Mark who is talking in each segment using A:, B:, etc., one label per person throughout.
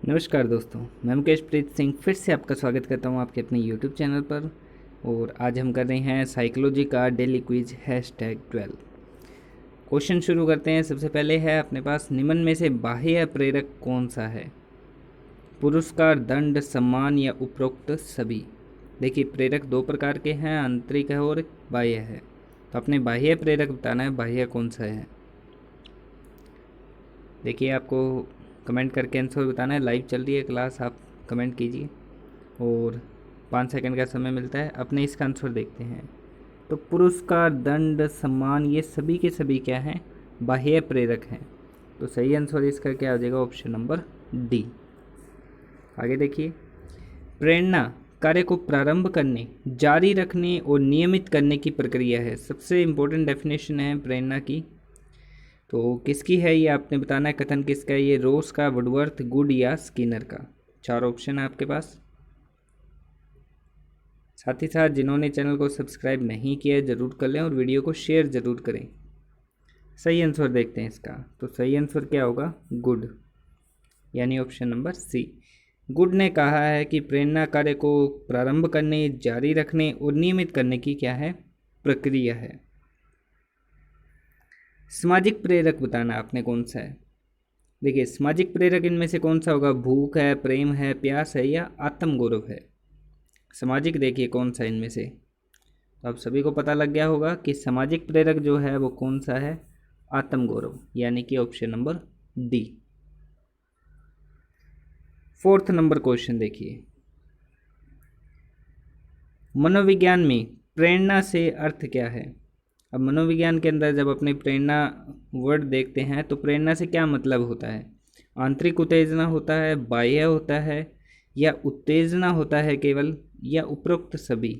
A: नमस्कार दोस्तों, मैं मुकेश प्रीत सिंह फिर से आपका स्वागत करता हूं आपके अपने YouTube चैनल पर। और आज हम कर रहे हैं साइकोलॉजी का डेली क्विज #12। क्वेश्चन शुरू करते हैं। सबसे पहले है अपने पास, निम्न में से बाह्य प्रेरक कौन सा है? पुरस्कार, दंड, सम्मान या उपरोक्त सभी। देखिए, प्रेरक दो प्रकार के हैं, आंतरिक है और बाह्य है। तो अपने बाह्य प्रेरक बताना है, बाह्य कौन सा है। देखिए, आपको कमेंट करके आंसर बताना है। लाइव चल रही है क्लास, आप कमेंट कीजिए और 5 सेकंड का समय मिलता है। अपने इसका आंसर देखते हैं। तो पुरस्कार, दंड, सम्मान ये सभी के सभी क्या हैं? बाह्य प्रेरक हैं। तो सही आंसर इसका क्या हो जाएगा? Option number D. आगे देखिए, प्रेरणा कार्य को प्रारंभ करने, जारी रखने और नियमित करने की प्रक्रिया है। सबसे इम्पोर्टेंट डेफिनेशन है प्रेरणा की। तो किसकी है ये आपने बताना है। कथन किसका है ये? रोस का, वुडवर्थ, गुड या स्किनर का। 4 ऑप्शन है आपके पास। साथ ही साथ जिन्होंने चैनल को सब्सक्राइब नहीं किया है ज़रूर कर लें और वीडियो को शेयर ज़रूर करें। सही आंसर देखते हैं इसका। तो सही आंसर क्या होगा? गुड, यानी ऑप्शन नंबर सी। गुड ने कहा है कि प्रेरणा कार्य को प्रारंभ करने, जारी रखने और नियमित करने की क्या है? प्रक्रिया है। सामाजिक प्रेरक बताना आपने कौन सा है। देखिए, सामाजिक प्रेरक इनमें से कौन सा होगा? भूख है, प्रेम है, प्यास है या आत्मगौरव है। सामाजिक देखिए कौन सा इनमें से। तो आप सभी को पता लग गया होगा कि सामाजिक प्रेरक जो है वो कौन सा है? आत्मगौरव, यानी कि option number D. 4th number question देखिए, मनोविज्ञान में प्रेरणा से अर्थ क्या है? अब मनोविज्ञान के अंदर जब अपनी प्रेरणा वर्ड देखते हैं तो प्रेरणा से क्या मतलब होता है? आंतरिक उत्तेजना होता है, बाह्य होता है या उत्तेजना होता है केवल, या उपरोक्त सभी।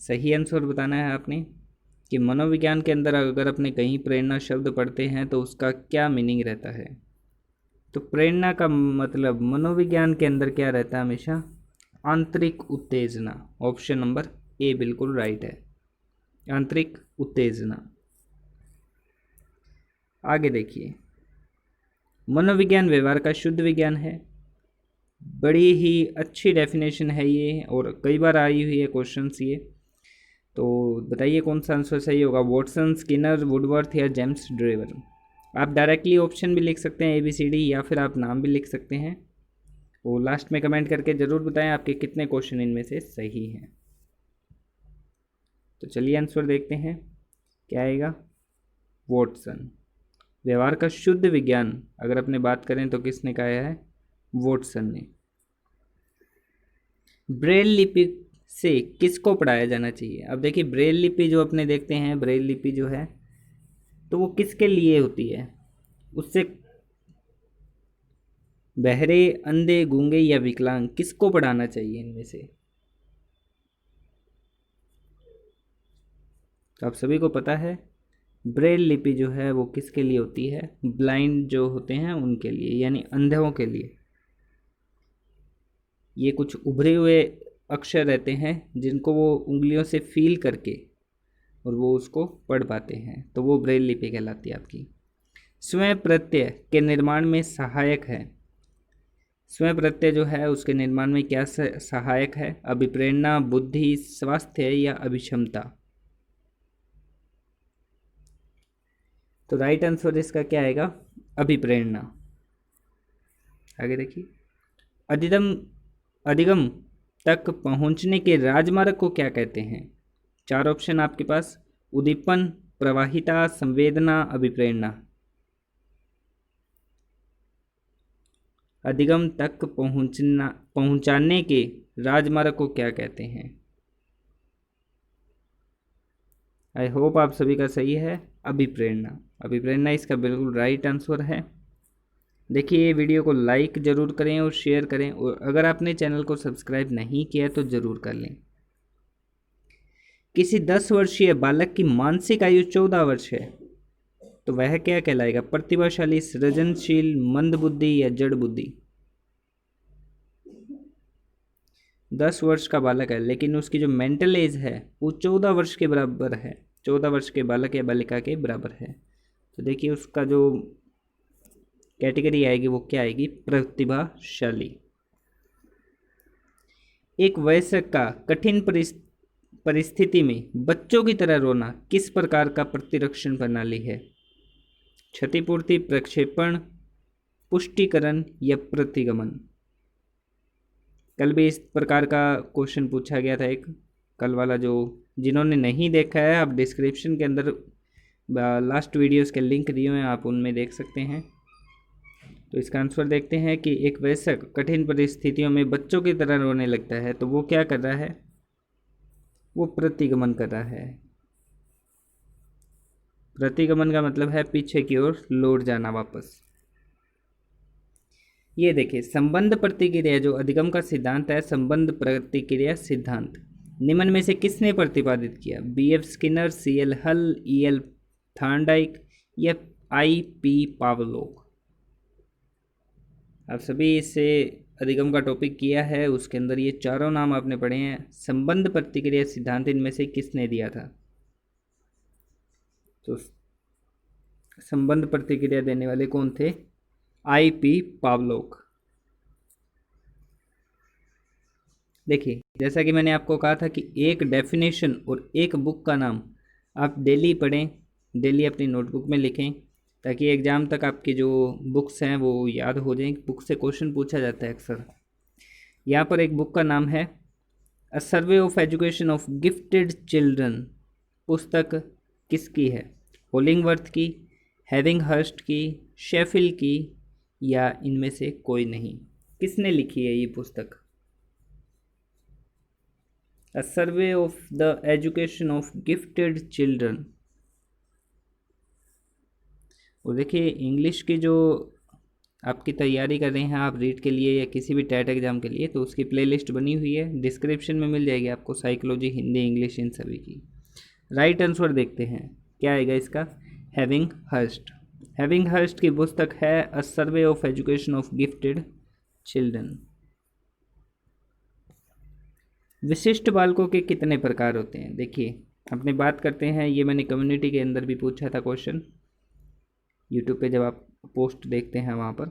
A: सही आंसर बताना है आपने कि मनोविज्ञान के अंदर अगर अपने कहीं प्रेरणा शब्द पढ़ते हैं तो उसका क्या मीनिंग रहता है। तो प्रेरणा का मतलब मनोविज्ञान के अंदर क्या रहता है? हमेशा आंतरिक उत्तेजना। ऑप्शन नंबर ए बिल्कुल राइट है, आंतरिक उत्तेजना। आगे देखिए, मनोविज्ञान व्यवहार का शुद्ध विज्ञान है। बड़ी ही अच्छी डेफिनेशन है ये और कई बार आई हुई है क्वेश्चंस ये। तो बताइए कौन सा आंसर सही होगा? वॉटसन, स्किनर, वुडवर्थ या जेम्स ड्रेवर। आप डायरेक्टली ऑप्शन भी लिख सकते हैं ABCD, या फिर आप नाम भी लिख सकते हैं। वो लास्ट में कमेंट करके ज़रूर बताएं आपके कितने क्वेश्चन इनमें से सही हैं। तो चलिए आंसर देखते हैं क्या आएगा। वॉटसन। व्यवहार का शुद्ध विज्ञान अगर अपने बात करें तो किसने कहा है? वॉटसन ने। ब्रेल लिपि से किसको पढ़ाया जाना चाहिए? अब देखिए, ब्रेल लिपि जो अपने देखते हैं, ब्रेल लिपि जो है तो वो किसके लिए होती है? उससे बहरे, अंधे, गूंगे या विकलांग किसको पढ़ाना चाहिए इनमें से? तो आप सभी को पता है ब्रेल लिपि जो है वो किसके लिए होती है? ब्लाइंड जो होते हैं उनके लिए, यानी अंधों के लिए। ये कुछ उभरे हुए अक्षर रहते हैं जिनको वो उंगलियों से फील करके और वो उसको पढ़ पाते हैं, तो वो ब्रेल लिपि कहलाती है आपकी। स्वयं प्रत्यय के निर्माण में सहायक है। स्वयं प्रत्यय जो है उसके निर्माण में क्या सहायक है? अभिप्रेरणा, बुद्धि, स्वास्थ्य या अभिक्षमता। तो राइट आंसर इसका क्या आएगा? अभिप्रेरणा। आगे देखिए, अधिगम अधिगम तक पहुंचने के राजमार्ग को क्या कहते हैं? 4 ऑप्शन आपके पास। उद्दीपन, प्रवाहिता, संवेदना, अभिप्रेरणा। अधिगम तक पहुंचाने के राजमार्ग को क्या कहते हैं? आई होप आप सभी का सही है, अभिप्रेरणा। अभिप्रेरणा इसका बिल्कुल राइट आंसर है। देखिए, ये वीडियो को लाइक ज़रूर करें और शेयर करें, और अगर आपने चैनल को सब्सक्राइब नहीं किया तो ज़रूर कर लें। किसी 10 वर्षीय बालक की मानसिक आयु 14 वर्ष है तो वह क्या कहलाएगा? प्रतिभाशाली, सृजनशील, मंद बुद्धि या जड़ बुद्धि। 10 वर्ष का बालक है लेकिन उसकी जो मेंटल एज है वो 14 वर्ष के बराबर है, 14 वर्ष के बालक या बालिका के बराबर है। तो देखिए, उसका जो कैटेगरी आएगी वो क्या आएगी, प्रतिभाशाली। एक वयस्क का कठिन परिस्थिति में बच्चों की तरह रोना किस प्रकार का प्रतिरक्षण प्रणाली है, क्षतिपूर्ति, प्रक्षेपण, पुष्टिकरण या प्रतिगमन। कल भी इस प्रकार का क्वेश्चन पूछा गया था एक, कल वाला जो जिन्होंने नहीं देखा है आप डिस्क्रिप्शन के अंदर लास्ट वीडियोस के लिंक दिए हुए हैं, आप उनमें देख सकते हैं। तो इसका आंसर देखते हैं कि एक वयस्क कठिन परिस्थितियों में बच्चों की तरह रोने लगता है तो वो क्या कर रहा है, वो प्रतिगमन कर रहा है। प्रतिगमन का मतलब है पीछे की ओर लौट जाना वापस। ये देखिए संबंध प्रतिक्रिया जो अधिगम का सिद्धांत है, संबंध प्रतिक्रिया सिद्धांत निम्न में से किसने प्रतिपादित किया, बीएफ स्किनर, सीएल हल, ईएल थॉर्नडाइक या आईपी पावलोव। आप सभी इससे अधिगम का टॉपिक किया है, उसके अंदर ये चारों नाम आपने पढ़े हैं। संबंध प्रतिक्रिया सिद्धांत इनमें से किसने दिया था, तो संबंध प्रतिक्रिया देने वाले कौन थे, आईपी पावलोव। देखिए जैसा कि मैंने आपको कहा था कि एक डेफिनेशन और एक बुक का नाम आप डेली पढ़ें, डेली अपनी नोटबुक में लिखें, ताकि एग्ज़ाम तक आपकी जो बुक्स हैं वो याद हो जाएं। बुक से क्वेश्चन पूछा जाता है अक्सर। यहाँ पर एक बुक का नाम है a survey of education of gifted children. पुस्तक किसकी है, होलिंगवर्थ की, हैविंगहर्स्ट की, शेफिल की या इनमें से कोई नहीं। किसने लिखी है ये पुस्तक, a survey of the education of gifted children. और देखिए इंग्लिश की जो आपकी तैयारी कर रहे हैं आप रीड के लिए या किसी भी टेट एग्ज़ाम के लिए, तो उसकी प्लेलिस्ट बनी हुई है, डिस्क्रिप्शन में मिल जाएगी आपको, साइकोलॉजी, हिंदी, इंग्लिश, इन सभी की। राइट आंसर देखते हैं क्या आएगा इसका, हैविंगहर्स्ट। हैविंगहर्स्ट की पुस्तक है a survey of education of gifted children. विशिष्ट बालकों के कितने प्रकार होते हैं, देखिए अपने बात करते हैं, ये मैंने कम्युनिटी के अंदर भी पूछा था क्वेश्चन, यूट्यूब पे जब आप पोस्ट देखते हैं वहाँ पर,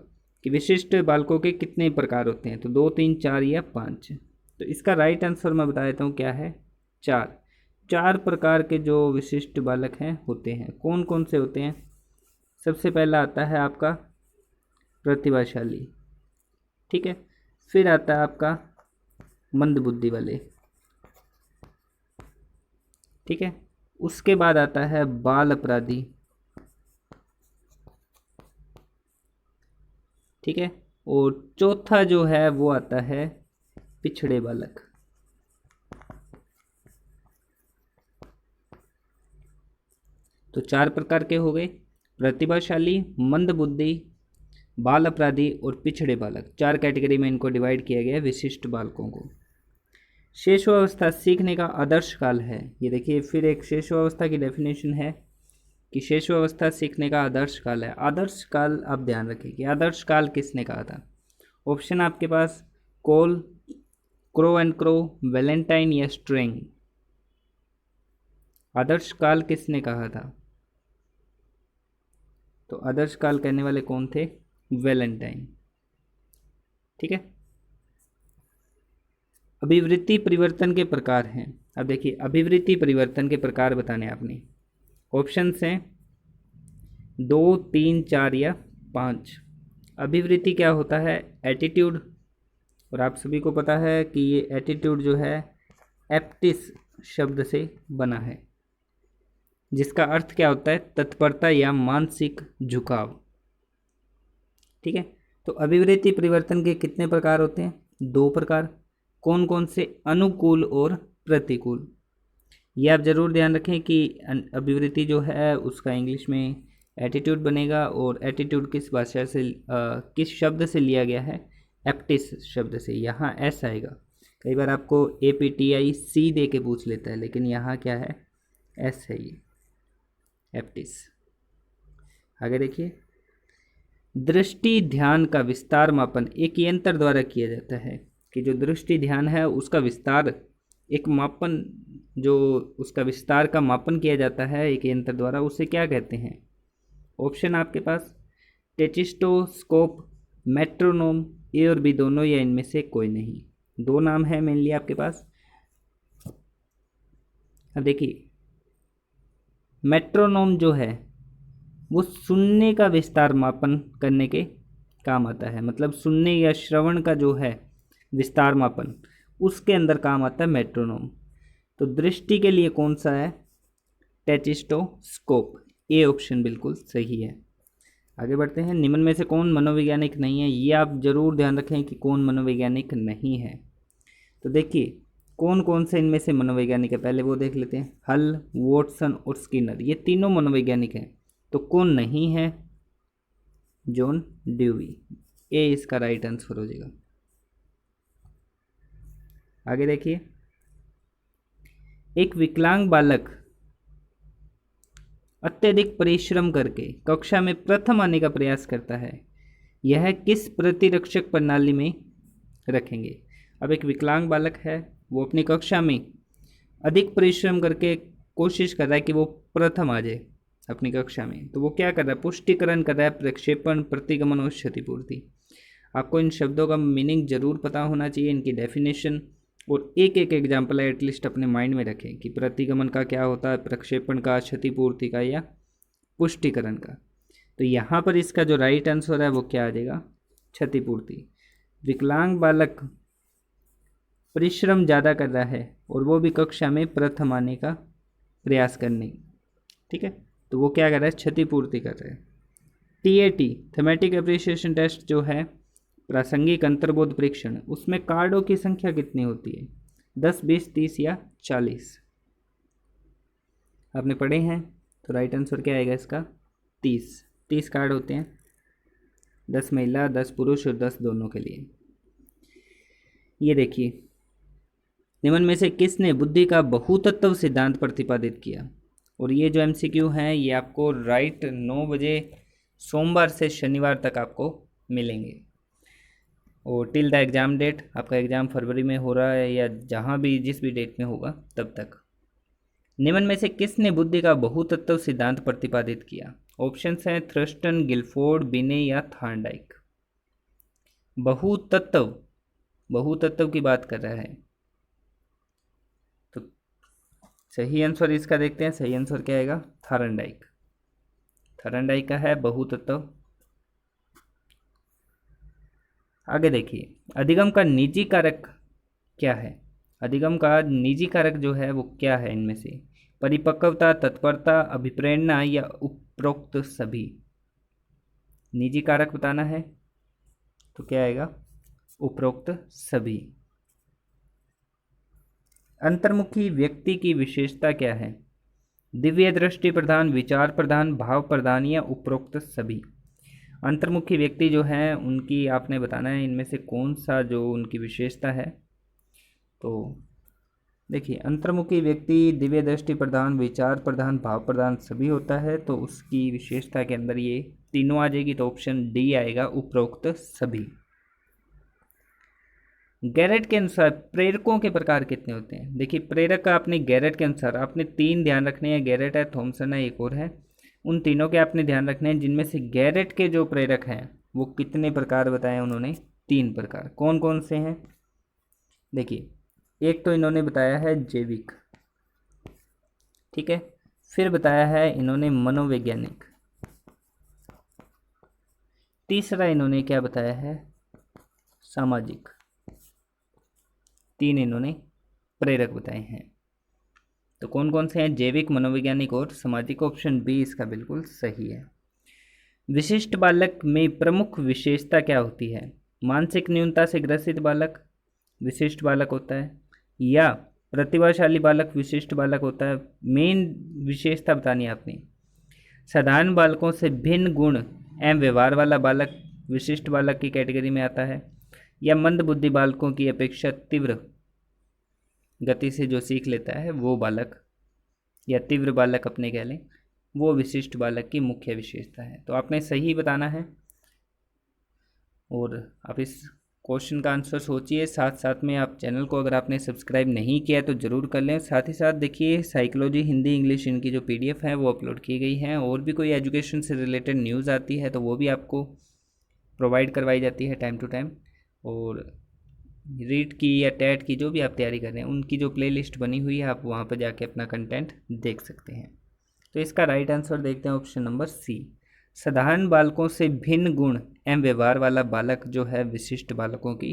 A: कि विशिष्ट बालकों के कितने प्रकार होते हैं, तो 2, 3, 4 या 5। तो इसका राइट आंसर मैं बता देता हूँ क्या है, 4। 4 प्रकार के जो विशिष्ट बालक हैं होते हैं। कौन कौन से होते हैं, सबसे पहला आता है आपका प्रतिभाशाली, ठीक है, फिर आता है आपका मंदबुद्धि वाले, ठीक है, उसके बाद आता है बाल अपराधी, ठीक है, और चौथा जो है वो आता है पिछड़े बालक। तो 4 प्रकार के हो गए, प्रतिभाशाली, मंदबुद्धि, बाल अपराधी और पिछड़े बालक। 4 कैटेगरी में इनको डिवाइड किया गया है विशिष्ट बालकों को। शेषवावस्था सीखने का आदर्श काल है। ये देखिए फिर एक शेषवावस्था की डेफिनेशन है कि शेषवावस्था सीखने का आदर्श काल है। आदर्श काल आप ध्यान रखें कि आदर्श काल किसने कहा था। ऑप्शन आपके पास कोल, क्रो एंड क्रो, वैलेंटाइन या स्ट्रिंग। आदर्श काल किसने कहा था, तो आदर्श काल कहने वाले कौन थे, वैलेंटाइन, ठीक है। अभिवृत्ति परिवर्तन के प्रकार हैं। अब देखिए अभिवृत्ति परिवर्तन के प्रकार बताने आपने, ऑप्शंस हैं 2, 3, 4 या 5। अभिवृत्ति क्या होता है, एटीट्यूड, और आप सभी को पता है कि ये एटीट्यूड जो है एप्टिस शब्द से बना है, जिसका अर्थ क्या होता है, तत्परता या मानसिक झुकाव, ठीक है। तो अभिवृत्ति परिवर्तन के कितने प्रकार होते हैं, 2 प्रकार। कौन कौन से, अनुकूल और प्रतिकूल। ये आप ज़रूर ध्यान रखें कि अभिवृत्ति जो है उसका इंग्लिश में एटीट्यूड बनेगा, और एटीट्यूड किस भाषा से किस शब्द से लिया गया है, एप्टिस शब्द से। यहाँ एस आएगा, कई बार आपको APTIC दे के पूछ लेता है, लेकिन यहाँ क्या है, एस है, ये एप्टिस। आगे देखिए, दृष्टि ध्यान का विस्तार मापन एक यंत्र द्वारा किया जाता है, कि जो दृष्टि ध्यान है उसका विस्तार, एक मापन जो उसका विस्तार का मापन किया जाता है एक यंत्र द्वारा, उसे क्या कहते हैं। ऑप्शन आपके पास टेचिस्टोस्कोप, मेट्रोनोम, ए और बी दोनों या इनमें से कोई नहीं। दो नाम है मेनली आपके पास। अब देखिए, मेट्रोनोम जो है वो सुनने का विस्तार मापन करने के काम आता है, मतलब सुनने या श्रवण का जो है विस्तार मापन, उसके अंदर काम आता है मेट्रोनोम। तो दृष्टि के लिए कौन सा है? टेचिस्टोस्कोप, ए ऑप्शन बिल्कुल सही है। आगे बढ़ते हैं। निम्न में से कौन मनोवैज्ञानिक नहीं है? ये आप जरूर ध्यान रखें कि कौन मनोवैज्ञानिक नहीं है। तो देखिए कौन कौन से इनमें से मनोवैज्ञानिक है, पहले वो देख लेते हैं। हल, वॉटसन और स्किनर, ये तीनों मनोवैज्ञानिक हैं। तो कौन नहीं है? जॉन ड्यूवी, ए इसका राइट आंसर हो जाएगा। आगे देखिए, एक विकलांग बालक अत्यधिक परिश्रम करके कक्षा में प्रथम आने का प्रयास करता है, यह किस प्रतिरक्षक प्रणाली में रखेंगे? अब एक विकलांग बालक है, वो अपनी कक्षा में अधिक परिश्रम करके कोशिश कर रहा है कि वो प्रथम आ जाए अपनी कक्षा में। तो वो क्या कर रहा है? पुष्टिकरण कर रहा है, प्रक्षेपण, प्रतिगमन और क्षतिपूर्ति। आपको इन शब्दों का मीनिंग जरूर पता होना चाहिए, इनकी डेफिनेशन, और एक एक एग्जाम्पल एटलीस्ट अपने माइंड में रखें कि प्रतिगमन का क्या होता है, प्रक्षेपण का, क्षतिपूर्ति का या पुष्टिकरण का। तो यहाँ पर इसका जो राइट आंसर है वो क्या आ जाएगा? क्षतिपूर्ति। विकलांग बालक परिश्रम ज़्यादा कर रहा है और वो भी कक्षा में प्रथम आने का प्रयास करने, ठीक है, तो वो क्या कर रहा है? क्षतिपूर्ति कर रहा है। TAT, थेमेटिक एप्रिसिएशन टेस्ट जो है, प्रासंगिक अंतर्बोध परीक्षण, उसमें कार्डों की संख्या कितनी होती है? 10, 20, 30 या 40? आपने पढ़े हैं, तो राइट आंसर क्या आएगा इसका? 30 कार्ड होते हैं, 10 महिला, 10 पुरुष और 10 दोनों के लिए। ये देखिए, निम्न में से किसने बुद्धि का बहुतत्व सिद्धांत प्रतिपादित किया? और ये जो MCQ हैं ये आपको राइट 9 बजे सोमवार से शनिवार तक आपको मिलेंगे, और टिल द एग्ज़ाम डेट, आपका एग्ज़ाम फरवरी में हो रहा है या जहाँ भी जिस भी डेट में होगा तब तक। निम्न में से किसने बुद्धि का बहुतत्व सिद्धांत प्रतिपादित किया? ऑप्शंस हैं थ्रस्टन, गिलफोर्ड, बिने या थॉर्नडाइक। बहुतत्व की बात कर रहा है, तो सही आंसर इसका देखते हैं। सही आंसर क्या आएगा? थॉर्नडाइक का है बहुतत्व। आगे देखिए, अधिगम का निजी कारक क्या है? अधिगम का निजी कारक जो है वो क्या है इनमें से? परिपक्वता, तत्परता, अभिप्रेरणा या उपरोक्त सभी? निजी कारक बताना है तो क्या आएगा? उपरोक्त सभी। अंतर्मुखी व्यक्ति की विशेषता क्या है? दिव्य दृष्टि प्रधान, विचार प्रधान, भाव प्रधान या उपरोक्त सभी? अंतर्मुखी व्यक्ति जो है उनकी आपने बताना है इनमें से कौन सा जो उनकी विशेषता है। तो देखिए, अंतर्मुखी व्यक्ति दिव्य दृष्टि प्रधान, विचार प्रधान, भाव प्रधान सभी होता है, तो उसकी विशेषता के अंदर ये तीनों आ जाएगी, तो ऑप्शन डी आएगा, उपरोक्त सभी। गैरेट के अनुसार प्रेरकों के प्रकार कितने होते हैं? देखिए, प्रेरक का आपने गैरेट के अनुसार आपने 3 ध्यान रखने हैं। गैरेट है, थॉमसन है, एक और है। उन तीनों के आपने ध्यान रखने हैं, जिनमें से गैरेट के जो प्रेरक हैं वो कितने प्रकार बताए उन्होंने? 3 प्रकार। कौन कौन से हैं? देखिए, एक तो इन्होंने बताया है जैविक, ठीक है, फिर बताया है इन्होंने मनोवैज्ञानिक, तीसरा इन्होंने क्या बताया है? सामाजिक। 3 इन्होंने प्रेरक बताए हैं। तो कौन कौन से हैं? जैविक, मनोवैज्ञानिक और सामाजिक। ऑप्शन बी इसका बिल्कुल सही है। विशिष्ट बालक में प्रमुख विशेषता क्या होती है? मानसिक न्यूनता से ग्रसित बालक विशिष्ट बालक होता है, या प्रतिभाशाली बालक विशिष्ट बालक होता है? मेन विशेषता बतानी है आपने। साधारण बालकों से भिन्न गुण एवं व्यवहार वाला बालक विशिष्ट बालक की कैटेगरी में आता है, या मंद बुद्धि बालकों की अपेक्षा तीव्र गति से जो सीख लेता है वो बालक, या तीव्र बालक अपने कह लें, वो विशिष्ट बालक की मुख्य विशेषता है। तो आपने सही बताना है, और आप इस क्वेश्चन का आंसर सोचिए, साथ साथ में आप चैनल को अगर आपने सब्सक्राइब नहीं किया है तो ज़रूर कर लें। साथ ही साथ देखिए साइकोलॉजी हिंदी इंग्लिश इनकी जो पीडीएफ है वो अपलोड की गई है, और भी कोई एजुकेशन से रिलेटेड न्यूज़ आती है तो वो भी आपको प्रोवाइड करवाई जाती है टाइम टू टाइम। और रीट की या टेट की जो भी आप तैयारी कर रहे हैं उनकी जो प्लेलिस्ट बनी हुई है, आप वहाँ पर जाके अपना कंटेंट देख सकते हैं। तो इसका राइट आंसर देखते हैं ऑप्शन नंबर सी। साधारण बालकों से भिन्न गुण एवं व्यवहार वाला बालक जो है विशिष्ट बालकों की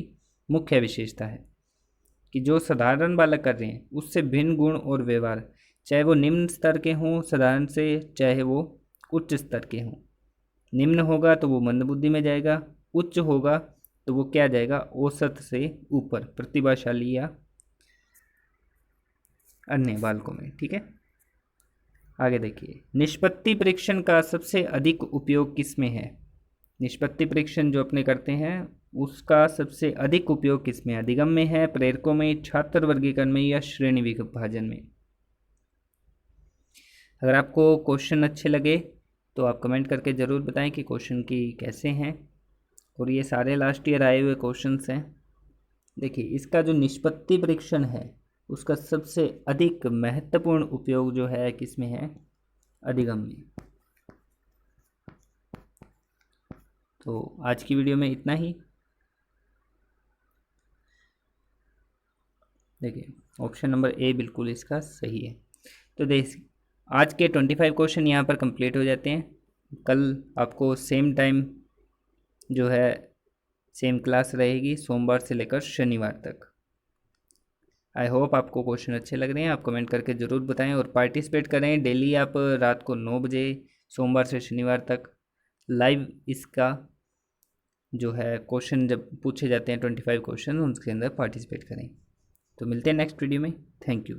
A: मुख्य विशेषता है। कि जो साधारण बालक कर रहे हैं उससे भिन्न गुण और व्यवहार, चाहे वो निम्न स्तर के हों साधारण से, चाहे वो उच्च स्तर के हों। निम्न होगा तो वो मंदबुद्धि में जाएगा, उच्च होगा तो वो क्या जाएगा, औसत से ऊपर, प्रतिभाशाली या अन्य बालकों में। ठीक है, आगे देखिए, निष्पत्ति परीक्षण का सबसे अधिक उपयोग किसमें है। निष्पत्ति परीक्षण जो अपने करते हैं उसका सबसे अधिक उपयोग किसमें, अधिगम में है, प्रेरकों में, छात्र वर्गीकरण में या श्रेणी विभाजन में। अगर आपको क्वेश्चन अच्छे लगे तो आप कमेंट करके ज़रूर बताएं कि क्वेश्चन की कैसे हैं, और ये सारे लास्ट ईयर आए हुए क्वेश्चंस हैं। देखिए इसका जो निष्पत्ति परीक्षण है उसका सबसे अधिक महत्वपूर्ण उपयोग जो है किसमें है, अधिगम में। तो आज की वीडियो में इतना ही। देखिए ऑप्शन नंबर ए बिल्कुल इसका सही है। तो देख आज के 25 क्वेश्चन यहाँ पर कंप्लीट हो जाते हैं। कल आपको सेम टाइम जो है सेम क्लास रहेगी, सोमवार से लेकर शनिवार तक। आई होप आपको क्वेश्चन अच्छे लग रहे हैं, आप कमेंट करके ज़रूर बताएं और पार्टिसिपेट करें। डेली आप रात को 9 बजे सोमवार से शनिवार तक लाइव इसका जो है क्वेश्चन जब पूछे जाते हैं 25 क्वेश्चन, उसके अंदर पार्टिसिपेट करें। तो मिलते हैं नेक्स्ट वीडियो में। Thank you.